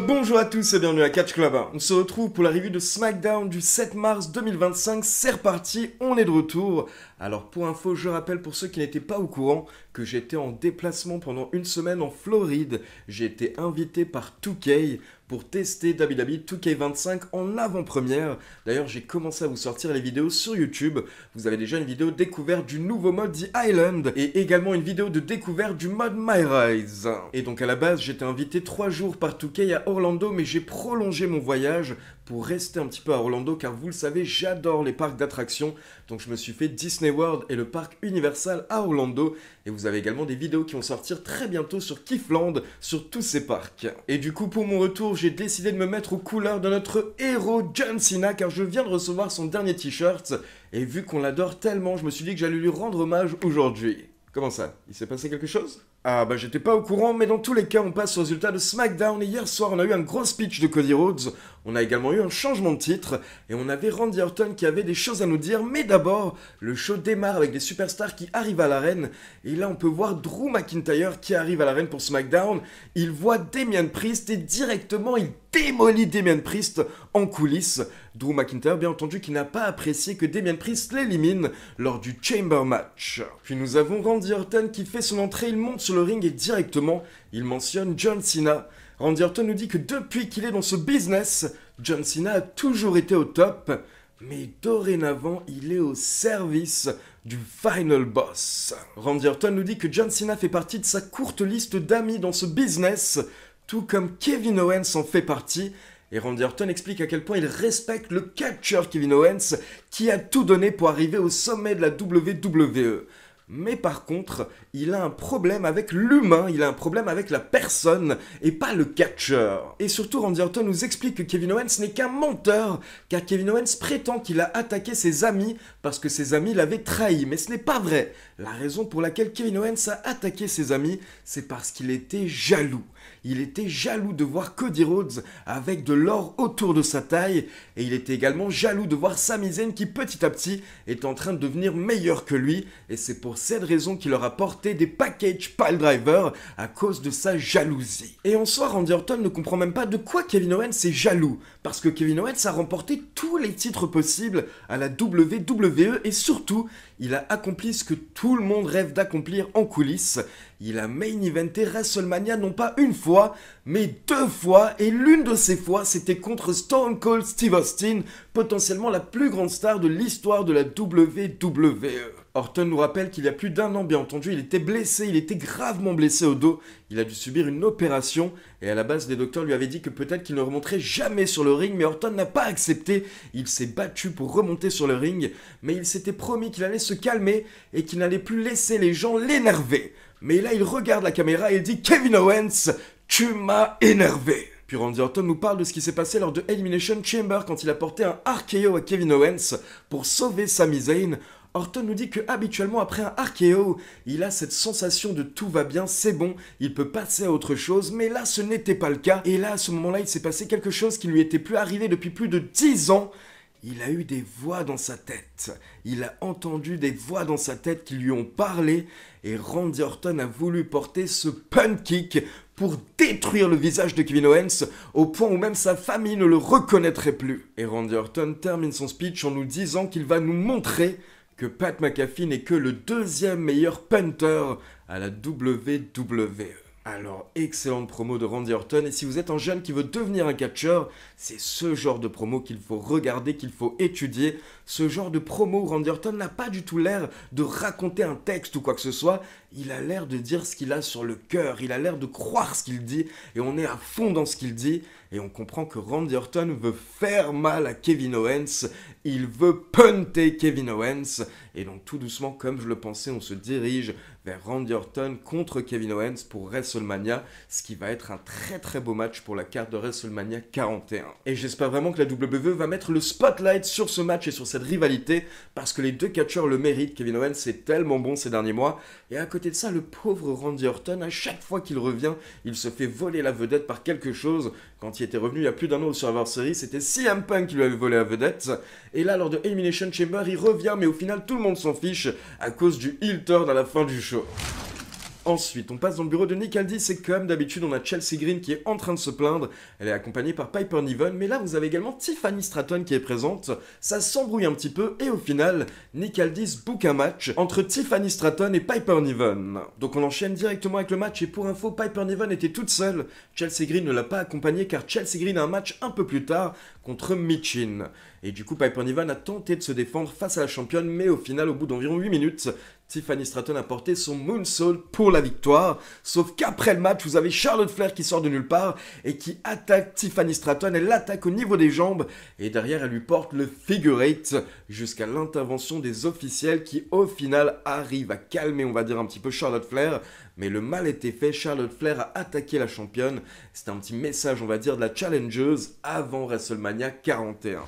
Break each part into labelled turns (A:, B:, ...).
A: Bonjour à tous et bienvenue à Catch Club. On se retrouve pour la review de SmackDown du 7 mars 2025. C'est reparti, on est de retour. Alors pour info, je rappelle pour ceux qui n'étaient pas au courant que j'étais en déplacement pendant une semaine en Floride. J'ai été invité par 2K pour tester WWE 2K25 en avant-première. D'ailleurs, j'ai commencé à vous sortir les vidéos sur YouTube. Vous avez déjà une vidéo découverte du nouveau mode The Island et également une vidéo de découverte du mode My Rise. Et donc à la base, j'étais invité 3 jours par 2K à Orlando, mais j'ai prolongé mon voyage pour rester un petit peu à Orlando, car vous le savez, j'adore les parcs d'attractions. Donc je me suis fait Disney World et le parc Universal à Orlando. Et vous avez également des vidéos qui vont sortir très bientôt sur Kiffland, sur tous ces parcs. Et du coup, pour mon retour, j'ai décidé de me mettre aux couleurs de notre héros John Cena, car je viens de recevoir son dernier t-shirt. Et vu qu'on l'adore tellement, je me suis dit que j'allais lui rendre hommage aujourd'hui. Comment ça? Il s'est passé quelque chose? Ah bah j'étais pas au courant, mais dans tous les cas on passe aux résultats de SmackDown et hier soir on a eu un gros speech de Cody Rhodes, on a également eu un changement de titre et on avait Randy Orton qui avait des choses à nous dire, mais d'abord le show démarre avec des superstars qui arrivent à l'arène et là on peut voir Drew McIntyre qui arrive à l'arène pour SmackDown, il voit Damian Priest et directement il démolit Damian Priest en coulisses. Drew McIntyre, bien entendu, qui n'a pas apprécié que Damian Priest l'élimine lors du Chamber Match. Puis nous avons Randy Orton qui fait son entrée, il monte sur le ring et directement, il mentionne John Cena. Randy Orton nous dit que depuis qu'il est dans ce business, John Cena a toujours été au top, mais dorénavant, il est au service du Final Boss. Randy Orton nous dit que John Cena fait partie de sa courte liste d'amis dans ce business, tout comme Kevin Owens en fait partie. Et Randy Orton explique à quel point il respecte le catcheur Kevin Owens qui a tout donné pour arriver au sommet de la WWE. Mais par contre, il a un problème avec l'humain, il a un problème avec la personne et pas le catcheur. Et surtout, Randy Orton nous explique que Kevin Owens n'est qu'un menteur, car Kevin Owens prétend qu'il a attaqué ses amis parce que ses amis l'avaient trahi. Mais ce n'est pas vrai. La raison pour laquelle Kevin Owens a attaqué ses amis, c'est parce qu'il était jaloux. Il était jaloux de voir Cody Rhodes avec de l'or autour de sa taille et il était également jaloux de voir Sami Zayn qui petit à petit est en train de devenir meilleur que lui et c'est pour cette raison qu'il leur a porté des package piledriver à cause de sa jalousie. Et en soi, Randy Orton ne comprend même pas de quoi Kevin Owens est jaloux parce que Kevin Owens a remporté tous les titres possibles à la WWE et surtout, il a accompli ce que tout le monde rêve d'accomplir en coulisses. Il a main eventé WrestleMania non pas une fois, mais 2 fois, et l'une de ces fois, c'était contre Stone Cold Steve Austin, potentiellement la plus grande star de l'histoire de la WWE. Orton nous rappelle qu'il y a plus d'1 an, bien entendu, il était blessé, il était gravement blessé au dos, il a dû subir une opération, et à la base, les docteurs lui avaient dit que peut-être qu'il ne remonterait jamais sur le ring, mais Orton n'a pas accepté, il s'est battu pour remonter sur le ring, mais il s'était promis qu'il allait se calmer, et qu'il n'allait plus laisser les gens l'énerver. Mais là, il regarde la caméra et il dit « Kevin Owens, tu m'as énervé !» Puis Randy Orton nous parle de ce qui s'est passé lors de Elimination Chamber quand il a porté un RKO à Kevin Owens pour sauver Sami Zayn. Orton nous dit que habituellement après un RKO, il a cette sensation de tout va bien, c'est bon, il peut passer à autre chose, mais là ce n'était pas le cas. Et là à ce moment-là, il s'est passé quelque chose qui ne lui était plus arrivé depuis plus de 10 ans. Il a eu des voix dans sa tête. Il a entendu des voix dans sa tête qui lui ont parlé et Randy Orton a voulu porter ce punt kick pour détruire le visage de Kevin Owens au point où même sa famille ne le reconnaîtrait plus. Et Randy Orton termine son speech en nous disant qu'il va nous montrer que Pat McAfee n'est que le 2e meilleur punter à la WWE. Alors, excellente promo de Randy Orton, et si vous êtes un jeune qui veut devenir un catcheur, c'est ce genre de promo qu'il faut regarder, qu'il faut étudier. Ce genre de promo où Randy Orton n'a pas du tout l'air de raconter un texte ou quoi que ce soit, il a l'air de dire ce qu'il a sur le cœur, il a l'air de croire ce qu'il dit, et on est à fond dans ce qu'il dit, et on comprend que Randy Orton veut faire mal à Kevin Owens, il veut punter Kevin Owens, et donc tout doucement, comme je le pensais, on se dirige vers Randy Orton contre Kevin Owens pour WrestleMania, ce qui va être un très très beau match pour la carte de WrestleMania 41. Et j'espère vraiment que la WWE va mettre le spotlight sur ce match et sur cette rivalité, parce que les deux catcheurs le méritent. Kevin Owens c'est tellement bon ces derniers mois, et à côté de ça, le pauvre Randy Orton, à chaque fois qu'il revient, il se fait voler la vedette par quelque chose. Quand il était revenu il y a plus d'1 an au Survivor Series, c'était CM Punk qui lui avait volé la vedette, et là lors de Elimination Chamber, il revient, mais au final tout le monde s'en fiche à cause du heel turn à la fin du show. Ensuite, on passe dans le bureau de Nick Aldis et comme d'habitude, on a Chelsea Green qui est en train de se plaindre. Elle est accompagnée par Piper Niven, mais là vous avez également Tiffany Stratton qui est présente. Ça s'embrouille un petit peu et au final, Nick Aldis book un match entre Tiffany Stratton et Piper Niven. Donc on enchaîne directement avec le match et pour info, Piper Niven était toute seule. Chelsea Green ne l'a pas accompagnée car Chelsea Green a un match un peu plus tard contre Michin. Et du coup, Piper Niven a tenté de se défendre face à la championne, mais au final, au bout d'environ 8 minutes, Tiffany Stratton a porté son moonsault pour la victoire. Sauf qu'après le match, vous avez Charlotte Flair qui sort de nulle part et qui attaque Tiffany Stratton. Elle l'attaque au niveau des jambes et derrière, elle lui porte le figure eight jusqu'à l'intervention des officiels qui, au final, arrivent à calmer, on va dire, un petit peu Charlotte Flair. Mais le mal était fait, Charlotte Flair a attaqué la championne. C'était un petit message, on va dire, de la challengeuse avant WrestleMania 41.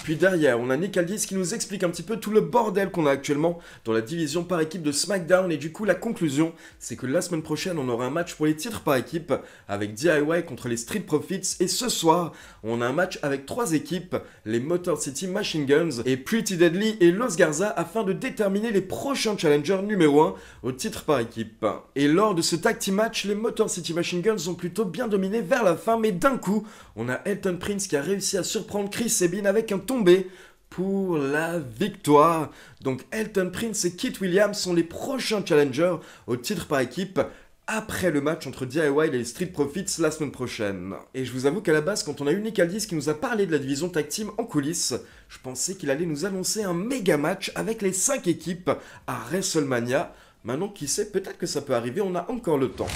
A: Puis derrière, on a Nick Aldis qui nous explique un petit peu tout le bordel qu'on a actuellement dans la division par équipe de SmackDown. Et du coup, la conclusion, c'est que la semaine prochaine, on aura un match pour les titres par équipe avec DIY contre les Street Profits. Et ce soir, on a un match avec 3 équipes, les Motor City Machine Guns et Pretty Deadly et Los Garza afin de déterminer les prochains challengers numéro 1 au titre par équipe. Et lors de ce tag team match, les Motor City Machine Guns ont plutôt bien dominé vers la fin, mais d'un coup, on a Elton Prince qui a réussi à surprendre Chris Sabin avec un tombé pour la victoire. Donc Elton Prince et Kit Williams sont les prochains challengers au titre par équipe après le match entre DIY et les Street Profits la semaine prochaine. Et je vous avoue qu'à la base, quand on a eu Nick Aldis qui nous a parlé de la division tag team en coulisses, je pensais qu'il allait nous annoncer un méga match avec les 5 équipes à WrestleMania. Maintenant, qui sait, peut-être que ça peut arriver, on a encore le temps.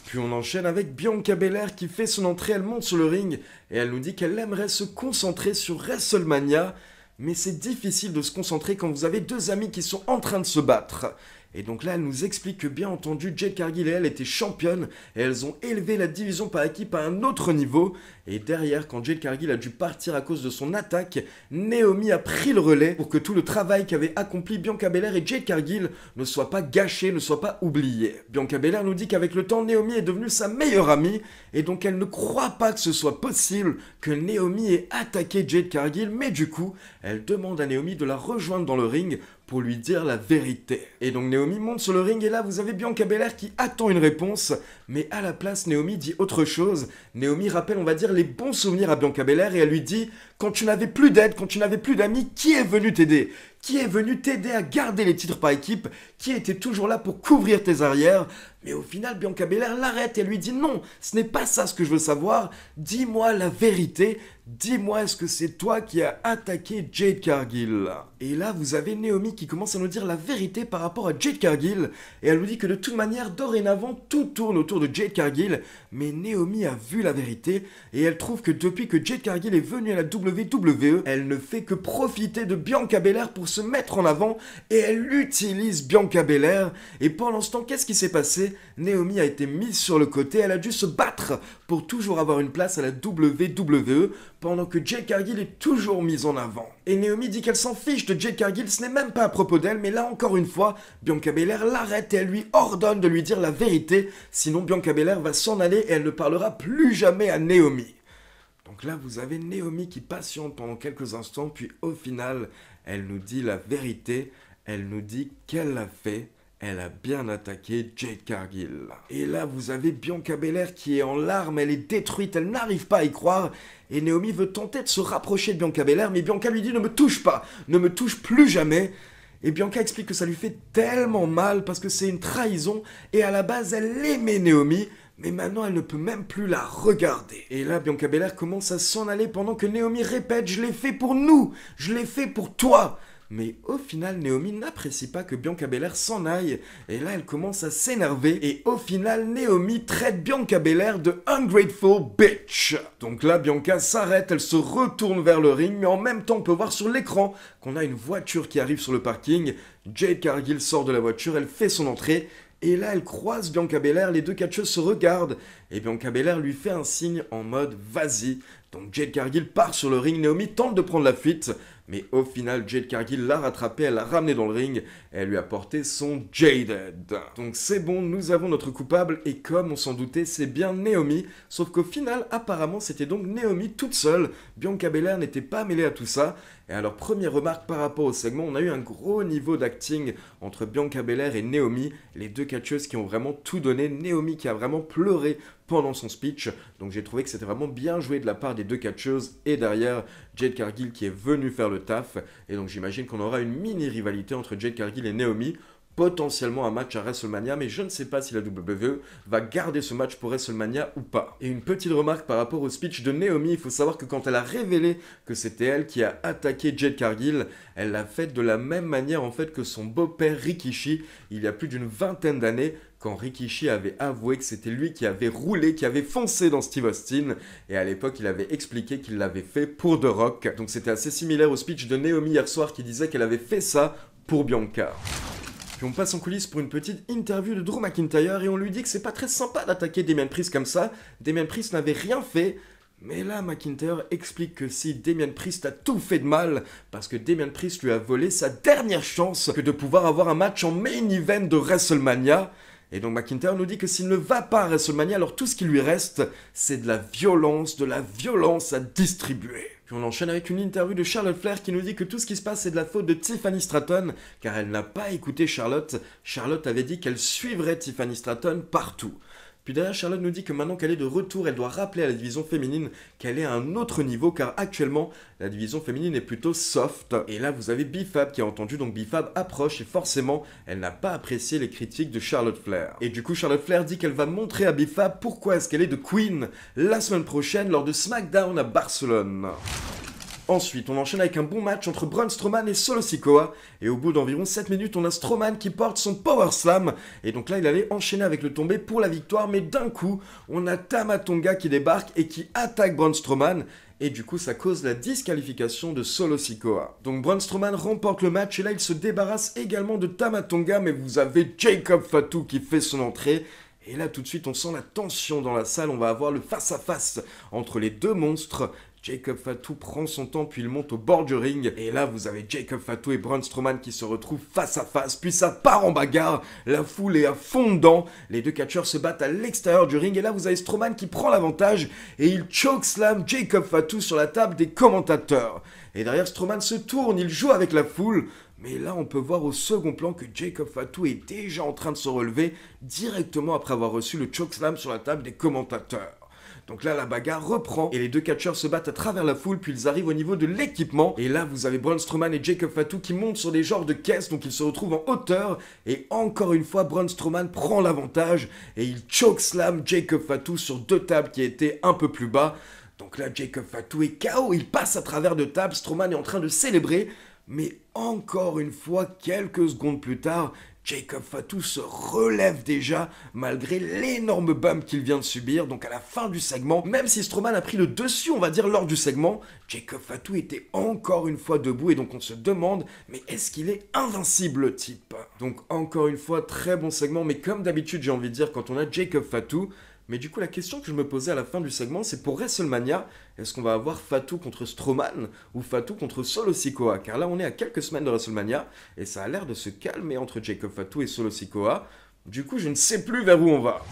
A: Puis on enchaîne avec Bianca Belair qui fait son entrée, elle monte sur le ring et elle nous dit qu'elle aimerait se concentrer sur WrestleMania. Mais c'est difficile de se concentrer quand vous avez 2 amis qui sont en train de se battre. Et donc là, elle nous explique que bien entendu, Jade Cargill et elle étaient championnes et elles ont élevé la division par équipe à un autre niveau. Et derrière, quand Jade Cargill a dû partir à cause de son attaque, Naomi a pris le relais pour que tout le travail qu'avaient accompli Bianca Belair et Jade Cargill ne soit pas gâché, ne soit pas oublié. Bianca Belair nous dit qu'avec le temps, Naomi est devenue sa meilleure amie et donc elle ne croit pas que ce soit possible que Naomi ait attaqué Jade Cargill, mais du coup, elle demande à Naomi de la rejoindre dans le ring pour lui dire la vérité. Et donc Naomi monte sur le ring et là vous avez Bianca Belair qui attend une réponse, mais à la place Naomi dit autre chose. Naomi rappelle, on va dire, les bons souvenirs à Bianca Belair et elle lui dit « Quand tu n'avais plus d'aide, quand tu n'avais plus d'amis, qui est venu t'aider ? Qui est venu t'aider à garder les titres par équipe ? Qui était toujours là pour couvrir tes arrières ?» Mais au final, Bianca Belair l'arrête et elle lui dit « Non, ce n'est pas ça ce que je veux savoir. Dis-moi la vérité. Dis-moi, est-ce que c'est toi qui as attaqué Jade Cargill ?» Et là, vous avez Naomi qui commence à nous dire la vérité par rapport à Jade Cargill. Et elle nous dit que de toute manière, dorénavant, tout tourne autour de Jade Cargill. Mais Naomi a vu la vérité et elle trouve que depuis que Jade Cargill est venue à la WWE, elle ne fait que profiter de Bianca Belair pour se mettre en avant et elle utilise Bianca Belair. Et pendant ce temps, qu'est-ce qui s'est passé ? Naomi a été mise sur le côté, elle a dû se battre pour toujours avoir une place à la WWE pendant que Jade Cargill est toujours mise en avant. Et Naomi dit qu'elle s'en fiche de Jade Cargill, ce n'est même pas à propos d'elle, mais là encore une fois, Bianca Belair l'arrête et elle lui ordonne de lui dire la vérité, sinon Bianca Belair va s'en aller et elle ne parlera plus jamais à Naomi. Donc là, vous avez Naomi qui patiente pendant quelques instants, puis au final, elle nous dit la vérité, elle nous dit qu'elle l'a fait. Elle a bien attaqué Jade Cargill. Et là, vous avez Bianca Belair qui est en larmes, elle est détruite, elle n'arrive pas à y croire. Et Naomi veut tenter de se rapprocher de Bianca Belair, mais Bianca lui dit « Ne me touche pas, ne me touche plus jamais !» Et Bianca explique que ça lui fait tellement mal parce que c'est une trahison. Et à la base, elle aimait Naomi, mais maintenant, elle ne peut même plus la regarder. Et là, Bianca Belair commence à s'en aller pendant que Naomi répète « Je l'ai fait pour nous, je l'ai fait pour toi !» Mais au final, Naomi n'apprécie pas que Bianca Belair s'en aille. Et là, elle commence à s'énerver. Et au final, Naomi traite Bianca Belair de ungrateful bitch. Donc là, Bianca s'arrête, elle se retourne vers le ring. Mais en même temps, on peut voir sur l'écran qu'on a une voiture qui arrive sur le parking. Jade Cargill sort de la voiture, elle fait son entrée. Et là, elle croise Bianca Belair, les 2 catcheuses se regardent. Et Bianca Belair lui fait un signe en mode « Vas-y ». Donc Jade Cargill part sur le ring, Naomi tente de prendre la fuite. Mais au final, Jade Cargill l'a rattrapé, elle l'a ramené dans le ring et elle lui a porté son Jaded. Donc c'est bon, nous avons notre coupable et comme on s'en doutait, c'est bien Naomi. Sauf qu'au final, apparemment, c'était donc Naomi toute seule. Bianca Belair n'était pas mêlée à tout ça. Et alors, première remarque par rapport au segment, on a eu un gros niveau d'acting entre Bianca Belair et Naomi, les deux catcheuses qui ont vraiment tout donné. Naomi qui a vraiment pleuré pendant son speech, donc j'ai trouvé que c'était vraiment bien joué de la part des deux catcheuses, et derrière Jade Cargill qui est venue faire le taf, et donc j'imagine qu'on aura une mini-rivalité entre Jade Cargill et Naomi, potentiellement un match à WrestleMania, mais je ne sais pas si la WWE va garder ce match pour WrestleMania ou pas. Et une petite remarque par rapport au speech de Naomi, il faut savoir que quand elle a révélé que c'était elle qui a attaqué Jade Cargill, elle l'a fait de la même manière en fait que son beau-père Rikishi, il y a plus d'une vingtaine d'années, quand Rikishi avait avoué que c'était lui qui avait roulé, qui avait foncé dans Steve Austin, et à l'époque il avait expliqué qu'il l'avait fait pour The Rock. Donc c'était assez similaire au speech de Naomi hier soir qui disait qu'elle avait fait ça pour Bianca. Puis on passe en coulisses pour une petite interview de Drew McIntyre et on lui dit que c'est pas très sympa d'attaquer Damien Priest comme ça. Damien Priest n'avait rien fait. Mais là, McIntyre explique que si Damien Priest a tout fait de mal, parce que Damien Priest lui a volé sa dernière chance que de pouvoir avoir un match en main event de WrestleMania. Et donc McIntyre nous dit que s'il ne va pas à WrestleMania, alors tout ce qui lui reste, c'est de la violence à distribuer. Puis on enchaîne avec une interview de Charlotte Flair qui nous dit que tout ce qui se passe c'est de la faute de Tiffany Stratton, car elle n'a pas écouté Charlotte. Charlotte avait dit qu'elle suivrait Tiffany Stratton partout. Puis derrière, Charlotte nous dit que maintenant qu'elle est de retour, elle doit rappeler à la division féminine qu'elle est à un autre niveau, car actuellement, la division féminine est plutôt soft. Et là, vous avez B-Fab qui a entendu, donc B-Fab approche, et forcément, elle n'a pas apprécié les critiques de Charlotte Flair. Et du coup, Charlotte Flair dit qu'elle va montrer à B-Fab pourquoi est-ce qu'elle est de Queen la semaine prochaine lors de SmackDown à Barcelone. Ensuite, on enchaîne avec un bon match entre Braun Strowman et Solo Sikoa. Et au bout d'environ 7 minutes, on a Strowman qui porte son Power Slam. Et donc là, il allait enchaîner avec le tombé pour la victoire. Mais d'un coup, on a Tama Tonga qui débarque et qui attaque Braun Strowman. Et du coup, ça cause la disqualification de Solo Sikoa. Donc Braun Strowman remporte le match et là, il se débarrasse également de Tama Tonga. Mais vous avez Jacob Fatu qui fait son entrée. Et là, tout de suite, on sent la tension dans la salle. On va avoir le face-à-face entre les deux monstres. Jacob Fatu prend son temps puis il monte au bord du ring. Et là vous avez Jacob Fatu et Braun Strowman qui se retrouvent face à face. Puis ça part en bagarre. La foule est à fond dedans. Les deux catcheurs se battent à l'extérieur du ring. Et là vous avez Strowman qui prend l'avantage. Et il chokeslam Jacob Fatu sur la table des commentateurs. Et derrière Strowman se tourne, il joue avec la foule. Mais là, on peut voir au second plan que Jacob Fatu est déjà en train de se relever directement après avoir reçu le chokeslam sur la table des commentateurs. Donc là, la bagarre reprend et les deux catcheurs se battent à travers la foule, puis ils arrivent au niveau de l'équipement. Et là, vous avez Braun Strowman et Jacob Fatu qui montent sur des genres de caisses, donc ils se retrouvent en hauteur. Et encore une fois, Braun Strowman prend l'avantage et il chokeslam Jacob Fatu sur deux tables qui étaient un peu plus bas. Donc là, Jacob Fatu est KO, il passe à travers deux tables, Strowman est en train de célébrer. Mais encore une fois, quelques secondes plus tard, Jacob Fatu se relève déjà malgré l'énorme bump qu'il vient de subir. Donc à la fin du segment, même si Strowman a pris le dessus, on va dire, lors du segment, Jacob Fatu était encore une fois debout et donc on se demande, mais est-ce qu'il est invincible le type? Donc encore une fois, très bon segment, mais comme d'habitude j'ai envie de dire quand on a Jacob Fatu. Mais du coup, la question que je me posais à la fin du segment, c'est pour WrestleMania, est-ce qu'on va avoir Fatu contre Strowman ou Fatu contre Solo Sikoa? Car là, on est à quelques semaines de WrestleMania et ça a l'air de se calmer entre Jacob Fatu et Solo Sikoa. Du coup, je ne sais plus vers où on va.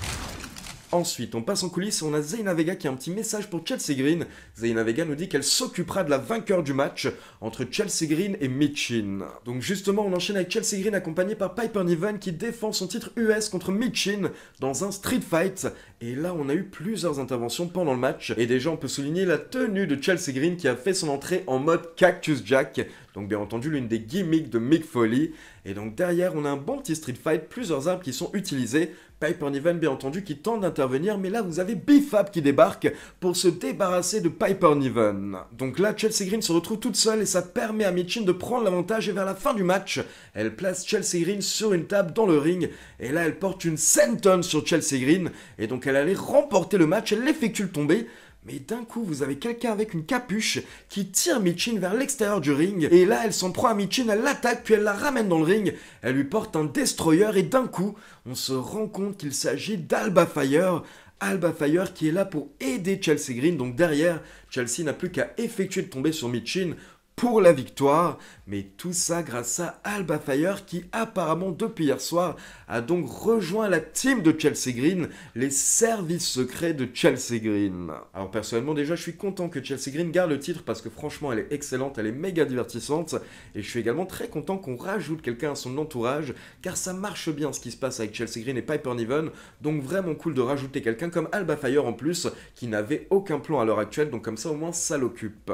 A: Ensuite, on passe en coulisses et on a Zelina Vega qui a un petit message pour Chelsea Green. Zelina Vega nous dit qu'elle s'occupera de la vainqueur du match entre Chelsea Green et Michin. Donc justement, on enchaîne avec Chelsea Green accompagnée par Piper Niven qui défend son titre US contre Michin dans un street fight. Et là, on a eu plusieurs interventions pendant le match. Et déjà, on peut souligner la tenue de Chelsea Green qui a fait son entrée en mode Cactus Jack. Donc bien entendu, l'une des gimmicks de Mick Foley. Et donc derrière, on a un bon petit street fight, plusieurs armes qui sont utilisées. Piper Niven, bien entendu, qui tente d'intervenir, mais là, vous avez B-Fab qui débarque pour se débarrasser de Piper Niven. Donc là, Chelsea Green se retrouve toute seule et ça permet à Michin de prendre l'avantage et vers la fin du match, elle place Chelsea Green sur une table dans le ring et là, elle porte une senton sur Chelsea Green et donc elle allait remporter le match, elle l'effectue le tombé. Mais d'un coup, vous avez quelqu'un avec une capuche qui tire Michin vers l'extérieur du ring. Et là, elle s'en prend à Michin, elle l'attaque, puis elle la ramène dans le ring. Elle lui porte un destroyer et d'un coup, on se rend compte qu'il s'agit d'Alba Fire. Alba Fire qui est là pour aider Chelsea Green. Donc derrière, Chelsea n'a plus qu'à effectuer le tombé sur Michin pour la victoire. Mais tout ça grâce à Alba Fire qui apparemment depuis hier soir a donc rejoint la team de Chelsea Green, les services secrets de Chelsea Green. Alors personnellement déjà je suis content que Chelsea Green garde le titre parce que franchement elle est excellente, elle est méga divertissante et je suis également très content qu'on rajoute quelqu'un à son entourage car ça marche bien ce qui se passe avec Chelsea Green et Piper Niven, donc vraiment cool de rajouter quelqu'un comme Alba Fire en plus qui n'avait aucun plan à l'heure actuelle, donc comme ça au moins ça l'occupe.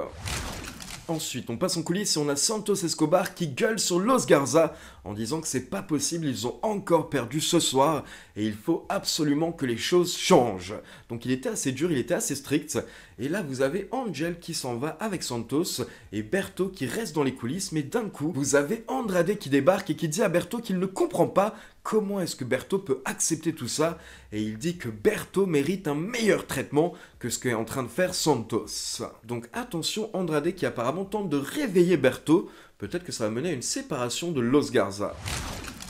A: Ensuite, on passe en coulisses et on a Santos Escobar qui gueule sur Los Garza en disant que c'est pas possible, ils ont encore perdu ce soir et il faut absolument que les choses changent. Donc il était assez dur, il était assez strict. Et là, vous avez Angel qui s'en va avec Santos et Berto qui reste dans les coulisses. Mais d'un coup, vous avez Andrade qui débarque et qui dit à Berto qu'il ne comprend pas comment est-ce que Berto peut accepter tout ça. Et il dit que Berto mérite un meilleur traitement que ce qu'est en train de faire Santos. Donc attention, Andrade qui apparemment tente de réveiller Berto. Peut-être que ça va mener à une séparation de Los Garza.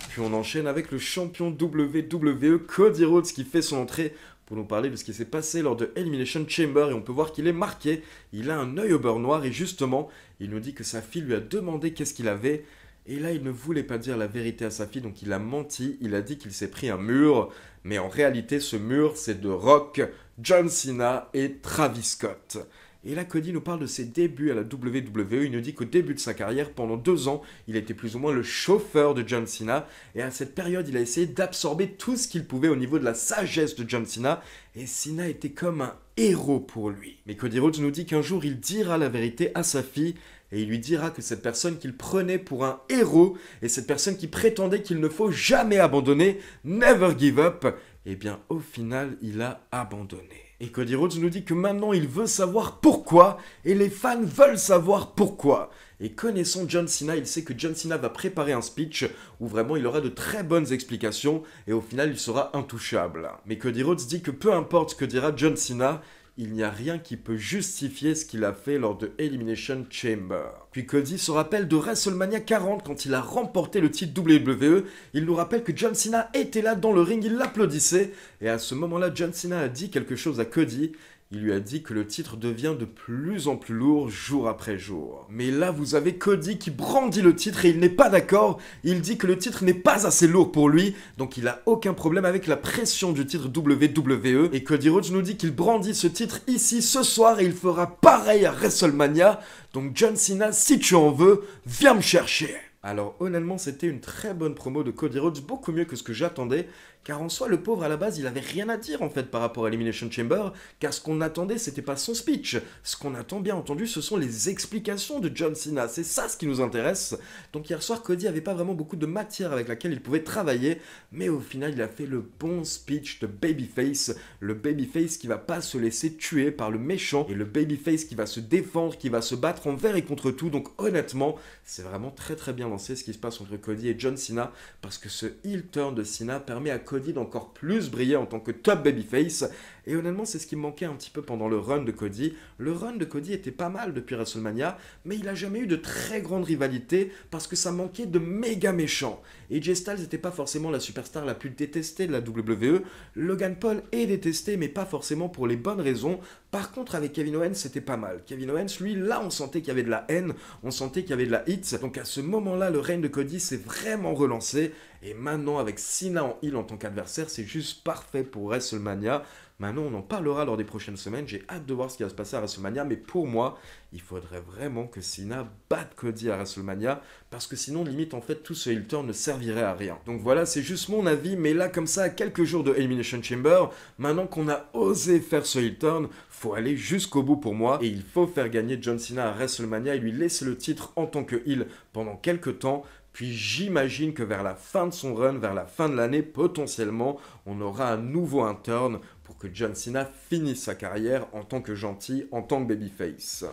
A: Puis on enchaîne avec le champion WWE Cody Rhodes qui fait son entrée pour nous parler de ce qui s'est passé lors de Elimination Chamber et on peut voir qu'il est marqué, il a un œil au beurre noir et justement, il nous dit que sa fille lui a demandé qu'est-ce qu'il avait et là il ne voulait pas dire la vérité à sa fille donc il a menti, il a dit qu'il s'est pris un mur mais en réalité ce mur c'est de Rock, John Cena et Travis Scott. Et là, Cody nous parle de ses débuts à la WWE. Il nous dit qu'au début de sa carrière, pendant 2 ans, il était plus ou moins le chauffeur de John Cena. Et à cette période, il a essayé d'absorber tout ce qu'il pouvait au niveau de la sagesse de John Cena. Et Cena était comme un héros pour lui. Mais Cody Rhodes nous dit qu'un jour, il dira la vérité à sa fille. Et il lui dira que cette personne qu'il prenait pour un héros, et cette personne qui prétendait qu'il ne faut jamais abandonner, never give up, eh bien, au final, il a abandonné. Et Cody Rhodes nous dit que maintenant il veut savoir pourquoi, et les fans veulent savoir pourquoi. Et connaissant John Cena, il sait que John Cena va préparer un speech où vraiment il aura de très bonnes explications, et au final il sera intouchable. Mais Cody Rhodes dit que peu importe ce que dira John Cena, il n'y a rien qui peut justifier ce qu'il a fait lors de Elimination Chamber. Puis Cody se rappelle de WrestleMania 40 quand il a remporté le titre WWE. Il nous rappelle que John Cena était là dans le ring, il l'applaudissait. Et à ce moment-là, John Cena a dit quelque chose à Cody. Il lui a dit que le titre devient de plus en plus lourd jour après jour. Mais là, vous avez Cody qui brandit le titre et il n'est pas d'accord. Il dit que le titre n'est pas assez lourd pour lui, donc il a aucun problème avec la pression du titre WWE. Et Cody Rhodes nous dit qu'il brandit ce titre ici ce soir et il fera pareil à WrestleMania. Donc John Cena, si tu en veux, viens me chercher. Alors honnêtement, c'était une très bonne promo de Cody Rhodes, beaucoup mieux que ce que j'attendais. Car en soi, le pauvre à la base, il avait rien à dire en fait par rapport à Elimination Chamber, car ce qu'on attendait, c'était pas son speech. Ce qu'on attend bien entendu, ce sont les explications de John Cena. C'est ça ce qui nous intéresse. Donc hier soir, Cody avait pas vraiment beaucoup de matière avec laquelle il pouvait travailler, mais au final, il a fait le bon speech de Babyface. Le Babyface qui va pas se laisser tuer par le méchant, et le Babyface qui va se défendre, qui va se battre envers et contre tout. Donc honnêtement, c'est vraiment très très bien lancé ce qui se passe entre Cody et John Cena, parce que ce heel turn de Cena permet à Cody d'encore plus briller en tant que top babyface. Et honnêtement, c'est ce qui me manquait un petit peu pendant le run de Cody. Le run de Cody était pas mal depuis WrestleMania, mais il a jamais eu de très grande rivalité parce que ça manquait de méga méchants. Et AJ Styles n'était pas forcément la superstar la plus détestée de la WWE. Logan Paul est détesté, mais pas forcément pour les bonnes raisons. Par contre, avec Kevin Owens, c'était pas mal. Kevin Owens, lui, là, on sentait qu'il y avait de la haine, on sentait qu'il y avait de la hit. Donc à ce moment-là, le règne de Cody s'est vraiment relancé. Et maintenant, avec Cena en heel en tant qu'adversaire, c'est juste parfait pour WrestleMania. Maintenant, on en parlera lors des prochaines semaines. J'ai hâte de voir ce qui va se passer à WrestleMania. Mais pour moi, il faudrait vraiment que Cena batte Cody à WrestleMania. Parce que sinon, limite, en fait, tout ce heel turn ne servirait à rien. Donc voilà, c'est juste mon avis. Mais là, comme ça, à quelques jours de Elimination Chamber, maintenant qu'on a osé faire ce heel turn, faut aller jusqu'au bout pour moi. Et il faut faire gagner John Cena à WrestleMania et lui laisser le titre en tant que heel pendant quelques temps. Puis j'imagine que vers la fin de son run, vers la fin de l'année, potentiellement, on aura un nouveau turn pour que John Cena finisse sa carrière en tant que gentil, en tant que babyface.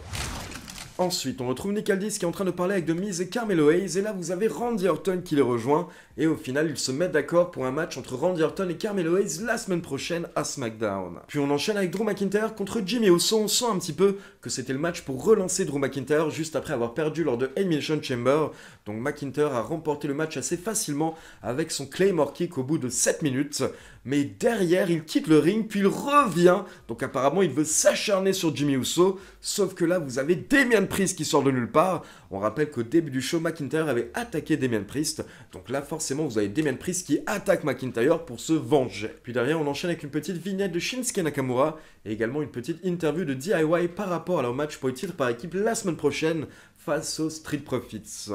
A: Ensuite, on retrouve Nick Aldis qui est en train de parler avec The Miz et Carmelo Hayes, et là vous avez Randy Orton qui les rejoint, et au final ils se mettent d'accord pour un match entre Randy Orton et Carmelo Hayes la semaine prochaine à SmackDown. Puis on enchaîne avec Drew McIntyre contre Jimmy Uso, on sent un petit peu que c'était le match pour relancer Drew McIntyre juste après avoir perdu lors de Elimination Chamber, Donc McIntyre a remporté le match assez facilement avec son Claymore Kick au bout de 7 minutes. Mais derrière, il quitte le ring, puis il revient. Donc apparemment, il veut s'acharner sur Jimmy Uso. Sauf que là, vous avez Damien Priest qui sort de nulle part. On rappelle qu'au début du show, McIntyre avait attaqué Damien Priest. Donc là, forcément, vous avez Damien Priest qui attaque McIntyre pour se venger. Puis derrière, on enchaîne avec une petite vignette de Shinsuke Nakamura. Et également une petite interview de DIY par rapport à leur match pour le titre par équipe la semaine prochaine face aux Street Profits.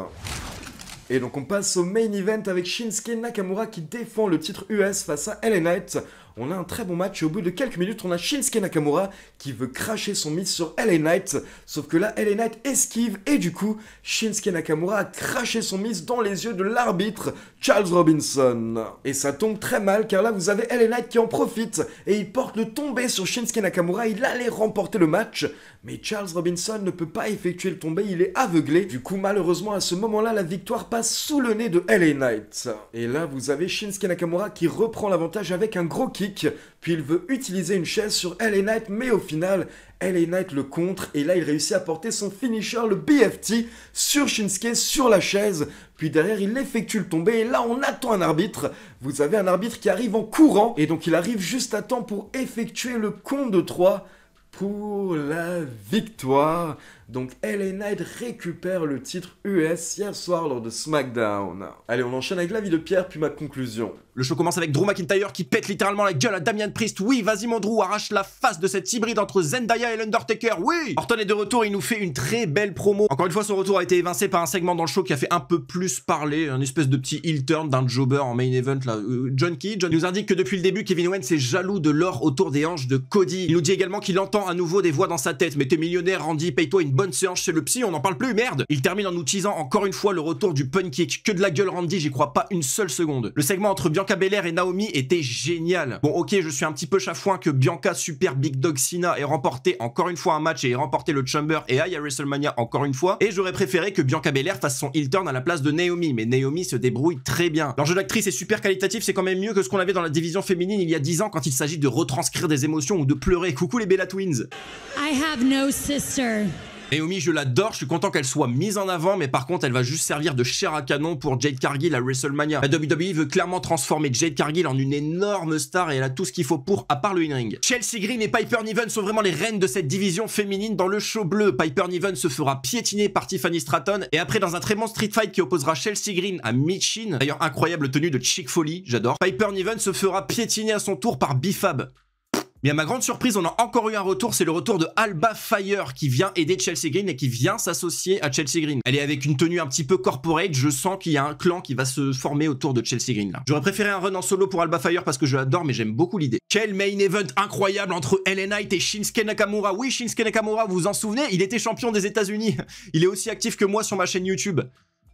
A: Et donc on passe au main event avec Shinsuke Nakamura qui défend le titre US face à LA Knight. On a un très bon match et au bout de quelques minutes, on a Shinsuke Nakamura qui veut cracher son miss sur LA Knight. Sauf que là, LA Knight esquive et du coup, Shinsuke Nakamura a craché son miss dans les yeux de l'arbitre Charles Robinson. Et ça tombe très mal car là, vous avez LA Knight qui en profite et il porte le tombé sur Shinsuke Nakamura. Il allait remporter le match, mais Charles Robinson ne peut pas effectuer le tombé, il est aveuglé. Du coup, malheureusement, à ce moment-là, la victoire passe sous le nez de LA Knight. Et là, vous avez Shinsuke Nakamura qui reprend l'avantage avec un gros kick. Puis il veut utiliser une chaise sur LA Knight, mais au final, LA Knight le contre. Et là, il réussit à porter son finisher, le BFT, sur Shinsuke, sur la chaise. Puis derrière, il effectue le tombé. Et là, on attend un arbitre. Vous avez un arbitre qui arrive en courant. Et donc, il arrive juste à temps pour effectuer le compte de 3 pour la victoire. Donc LA Knight récupère le titre US hier soir lors de SmackDown. Allez, on enchaîne avec l'avis de Pierre, puis ma conclusion.
B: Le show commence avec Drew McIntyre qui pète littéralement la gueule à Damian Priest. Oui, vas-y mon Drew, arrache la face de cette hybride entre Zendaya et l'Undertaker. Oui, Orton est de retour, il nous fait une très belle promo. Encore une fois, son retour a été évincé par un segment dans le show qui a fait un peu plus parler. Un espèce de petit heel turn d'un jobber en main event là. John nous indique que depuis le début, Kevin Owens est jaloux de l'or autour des hanches de Cody. Il nous dit également qu'il entend à nouveau des voix dans sa tête. Mais t'es millionnaire, Randy, paye-toi une bonne séance chez le psy, on n'en parle plus, merde. Il termine en nous teasant encore une fois le retour du pun kick. Que de la gueule Randy, j'y crois pas une seule seconde. Le segment entre Bianca Belair et Naomi était génial. Bon ok, je suis un petit peu chafouin que Bianca Super Big Dog Cena ait remporté encore une fois un match et ait remporté le Chamber et aille à WrestleMania encore une fois. Et j'aurais préféré que Bianca Belair fasse son heel turn à la place de Naomi, mais Naomi se débrouille très bien. L'enjeu d'actrice est super qualitatif, c'est quand même mieux que ce qu'on avait dans la division féminine il y a 10 ans quand il s'agit de retranscrire des émotions ou de pleurer. Coucou les Bella Twins.
C: I have no sister.
B: Naomi, je l'adore, je suis content qu'elle soit mise en avant, mais par contre, elle va juste servir de chair à canon pour Jade Cargill à WrestleMania. La WWE veut clairement transformer Jade Cargill en une énorme star et elle a tout ce qu'il faut pour, à part le in-ring. Chelsea Green et Piper Niven sont vraiment les reines de cette division féminine dans le show bleu. Piper Niven se fera piétiner par Tiffany Stratton et après, dans un très bon street fight qui opposera Chelsea Green à Michin, d'ailleurs incroyable tenue de Chick Foley, j'adore, Piper Niven se fera piétiner à son tour par B-Fab. Mais à ma grande surprise, on a encore eu un retour, c'est le retour de Alba Fire qui vient aider Chelsea Green et qui vient s'associer à Chelsea Green. Elle est avec une tenue un petit peu corporate, je sens qu'il y a un clan qui va se former autour de Chelsea Green là. J'aurais préféré un run en solo pour Alba Fire parce que je l'adore mais j'aime beaucoup l'idée. Quel main event incroyable entre LA Knight et Shinsuke Nakamura. Oui, Shinsuke Nakamura, vous vous en souvenez, il était champion des États-Unis. Il est aussi actif que moi sur ma chaîne YouTube.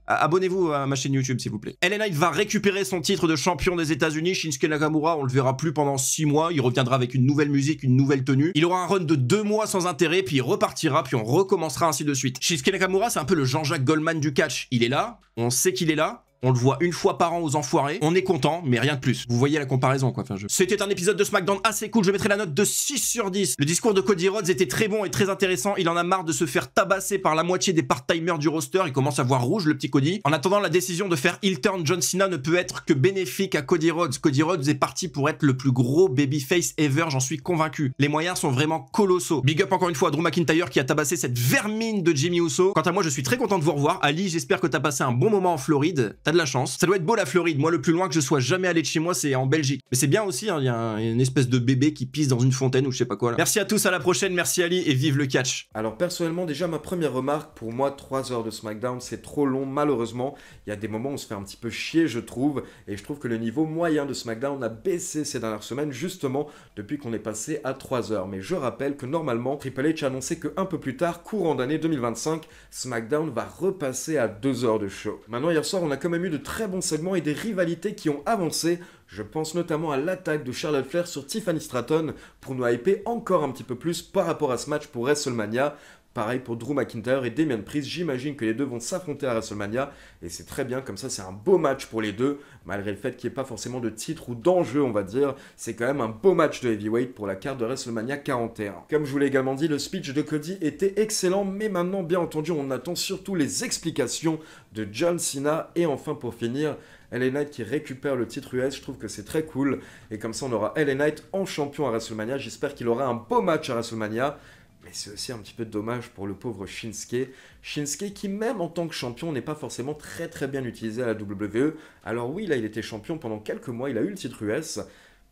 B: Abonnez-vous à ma chaîne YouTube s'il vous plaît. LA Knight va récupérer son titre de champion des États-Unis. Shinsuke Nakamura, on le verra plus pendant 6 mois. Il reviendra avec une nouvelle musique, une nouvelle tenue. Il aura un run de 2 mois sans intérêt, puis il repartira, puis on recommencera ainsi de suite. Shinsuke Nakamura, c'est un peu le Jean-Jacques Goldman du catch. Il est là, on sait qu'il est là. On le voit une fois par an aux enfoirés. On est content, mais rien de plus. Vous voyez la comparaison, quoi. Enfin, C'était un épisode de SmackDown assez cool. Je mettrai la note de 6 sur 10. Le discours de Cody Rhodes était très bon et très intéressant. Il en a marre de se faire tabasser par la moitié des part-timers du roster. Il commence à voir rouge, le petit Cody. En attendant, la décision de faire heel turn John Cena ne peut être que bénéfique à Cody Rhodes. Cody Rhodes est parti pour être le plus gros babyface ever, j'en suis convaincu. Les moyens sont vraiment colossaux. Big up encore une fois à Drew McIntyre qui a tabassé cette vermine de Jimmy Uso. Quant à moi, je suis très content de vous revoir. Ali, j'espère que t'as passé un bon moment en Floride. T'as de la chance. Ça doit être beau la Floride. Moi, le plus loin que je sois jamais allé de chez moi, c'est en Belgique. Mais c'est bien aussi, hein, il y a une espèce de bébé qui pisse dans une fontaine ou je sais pas quoi là. Merci à tous, à la prochaine, merci Ali et vive le catch.
A: Alors personnellement, déjà ma première remarque, pour moi 3 heures de SmackDown c'est trop long malheureusement. Il y a des moments où on se fait un petit peu chier je trouve, et je trouve que le niveau moyen de SmackDown a baissé ces dernières semaines justement depuis qu'on est passé à 3 heures. Mais je rappelle que normalement Triple H a annoncé que un peu plus tard, courant d'année 2025, SmackDown va repasser à 2 heures de show. Maintenant hier soir on a quand même eu de très bons segments et des rivalités qui ont avancé. Je pense notamment à l'attaque de Charlotte Flair sur Tiffany Stratton pour nous hyper encore un petit peu plus par rapport à ce match pour WrestleMania. Pareil pour Drew McIntyre et Damian Priest, j'imagine que les deux vont s'affronter à WrestleMania et c'est très bien, comme ça c'est un beau match pour les deux, malgré le fait qu'il n'y ait pas forcément de titre ou d'enjeu on va dire, c'est quand même un beau match de heavyweight pour la carte de WrestleMania 41. Comme je vous l'ai également dit, le speech de Cody était excellent, mais maintenant bien entendu on attend surtout les explications de John Cena et enfin pour finir, LA Knight qui récupère le titre US, je trouve que c'est très cool, et comme ça on aura LA Knight en champion à WrestleMania, j'espère qu'il aura un beau match à WrestleMania. Mais c'est aussi un petit peu dommage pour le pauvre Shinsuke. Shinsuke qui même en tant que champion n'est pas forcément très bien utilisé à la WWE. Alors oui, là il était champion pendant quelques mois, il a eu le titre US,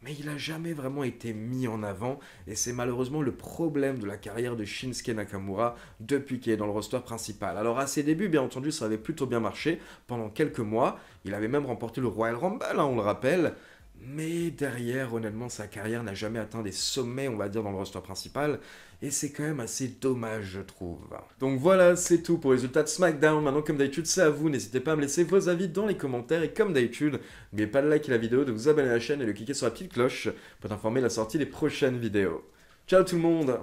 A: mais il n'a jamais vraiment été mis en avant. Et c'est malheureusement le problème de la carrière de Shinsuke Nakamura depuis qu'il est dans le roster principal. Alors à ses débuts, bien entendu, ça avait plutôt bien marché pendant quelques mois. Il avait même remporté le Royal Rumble, hein, on le rappelle. Mais derrière, honnêtement, sa carrière n'a jamais atteint des sommets, on va dire, dans le roster principal. Et c'est quand même assez dommage, je trouve. Donc voilà, c'est tout pour les résultats de SmackDown. Maintenant, comme d'habitude, c'est à vous. N'hésitez pas à me laisser vos avis dans les commentaires. Et comme d'habitude, n'oubliez pas de liker la vidéo, de vous abonner à la chaîne et de cliquer sur la petite cloche pour être informé de la sortie des prochaines vidéos. Ciao tout le monde!